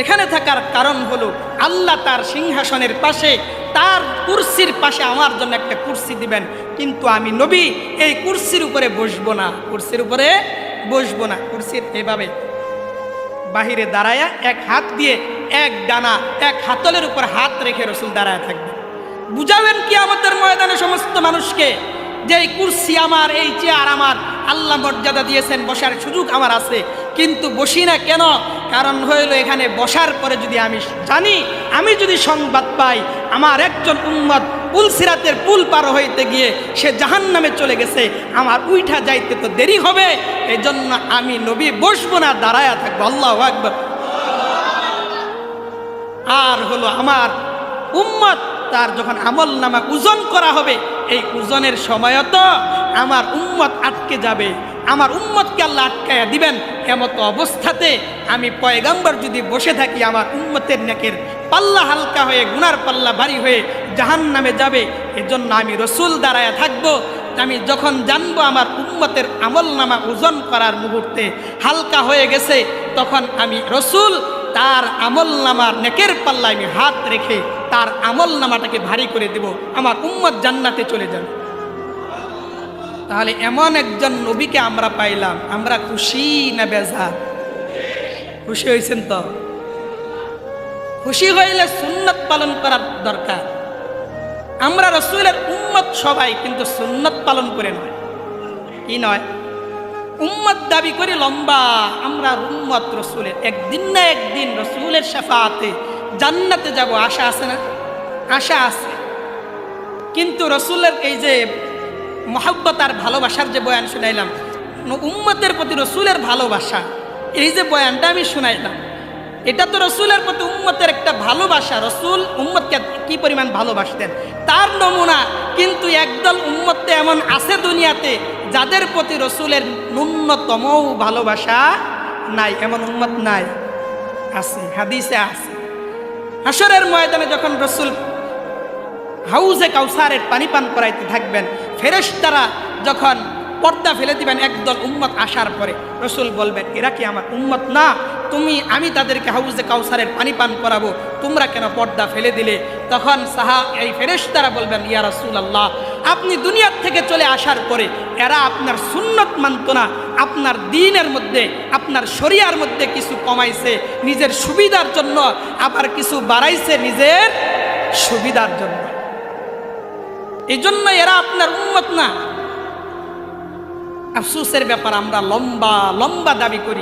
এখানে থাকার কারণ হলো আল্লাহ তার সিংহাসনের পাশে, তার কুরসির পাশে আমার জন্য একটা কুরসি দিবেন, কিন্তু আমি নবী এই কুরসির উপরে বসবো না, কুরসির উপরে বসবো না। কুরসির এভাবে বাহিরে দাঁড়ায়া এক হাত দিয়ে এক ডানা এক হাতলের উপর হাত রেখে রসুল দাঁড়ায় থাকবে। বুঝাবেন কিয়ামতের ময়দানে সমস্ত মানুষকে যে এই কুরসি আমার, এই চেয়ার আমার, আল্লাহ মর্যাদা দিয়েছেন, বসার সুযোগ আমার আছে, কিন্তু বসি না কেন? কারণ হইল এখানে বসার পরে যদি আমি জানি, আমি যদি সংবাদ পাই আমার একজন উম্মত পুলসিরাতের পুল পার হইতে গিয়ে সে জাহান্নামে চলে গেছে, আমার উইঠা যাইতে তো দেরি হবে, এই জন্য আমি নবী বসবো না, দাঁড়ায়া থাকবো। আল্লাহু আকবার। আর হলো আমার উম্মত, তার যখন আমল নামা ওজন করা হবে, এই ওজনের সময় তো আমার উম্মত আটকে যাবে, আমার উম্মতকে আল্লাহ আটকায়া দিবেন। এমত অবস্থাতে আমি পয়গাম্বর যদি বসে থাকি, আমার উম্মতের নেকের পাল্লা হালকা হয়ে গুনার পাল্লা ভারী হয়ে জাহান্নামে যাবে। এজন্য আমি রসুল দাঁড়ায় থাকবো। আমি যখন জানবো আমার উম্মতের আমল নামা ওজন করার মুহূর্তে হালকা হয়ে গেছে, তখন আমি রসুল তার আমল নামার নেকের পাল্লায় আমি হাত রেখে তার আমল নামাটাকে ভারী করে দেব, আমার উম্মত জান্নাতে চলে যাবে। তাহলে এমন একজন নবীকে আমরা পাইলাম, আমরা খুশি না বেজার? খুশি হয়েছেন তো? খুশি হইলে সুন্নত পালন করার দরকার। আমরা রসুলের উম্মত সবাই, কিন্তু সুন্নত পালন করে নয়। কি নয়? উম্মত দাবি করি লম্বা, আমরা উম্মত রসুলের। একদিন না একদিন রসুলের শাফাআতে জান্নাতে যাব, আশা আছে না? আশা আছে। কিন্তু রসুলের এই যে মহব্বত আর ভালোবাসার যে বয়ান শুনাইলাম, উম্মতের প্রতি রসুলের ভালোবাসা, এই যে বয়ানটা আমি শুনাইলাম, এটা তো রসুলের প্রতি উম্মতের একটা ভালোবাসা। রসুল উম্মতকে কি পরিমাণ ভালোবাসতেন তার নমুনা। কিন্তু একদল উম্মতে এমন আছে দুনিয়াতে যাদের প্রতি রসুলের ন্যূনতম ভালোবাসা নাই। এমন উম্মত নাই? আছে, হাদিসে আছে। হাশরের ময়দানে যখন রসুল হাউজে কাউসারের পানি পান করাইতে থাকবেন, ফেরেশতারা যখন পর্দা ফেলে দিবেন একদল উম্মত আসার পরে, রসুল বলবেন এরা কি আমার উম্মত না? আমি তাদেরকে হাউজে কাউসারের পানি পান করাবো, তোমরা কেন পর্দা ফেলে দিলে? তখন এই ফেরেশতারা বলবেন ইয়া রাসূলুল্লাহ, আপনি দুনিয়ার থেকে চলে আসার পরে এরা আপনার সুন্নত মানত না, আপনার দ্বীনের মধ্যে, আপনার শরিয়ার মধ্যে কিছু কমাইছে নিজের সুবিধার জন্য, আবার কিছু বাড়াইছে নিজের সুবিধার জন্য, এই জন্য এরা আপনার উম্মত না। আফসোসের ব্যাপার, আমরা লম্বা লম্বা দাবি করি।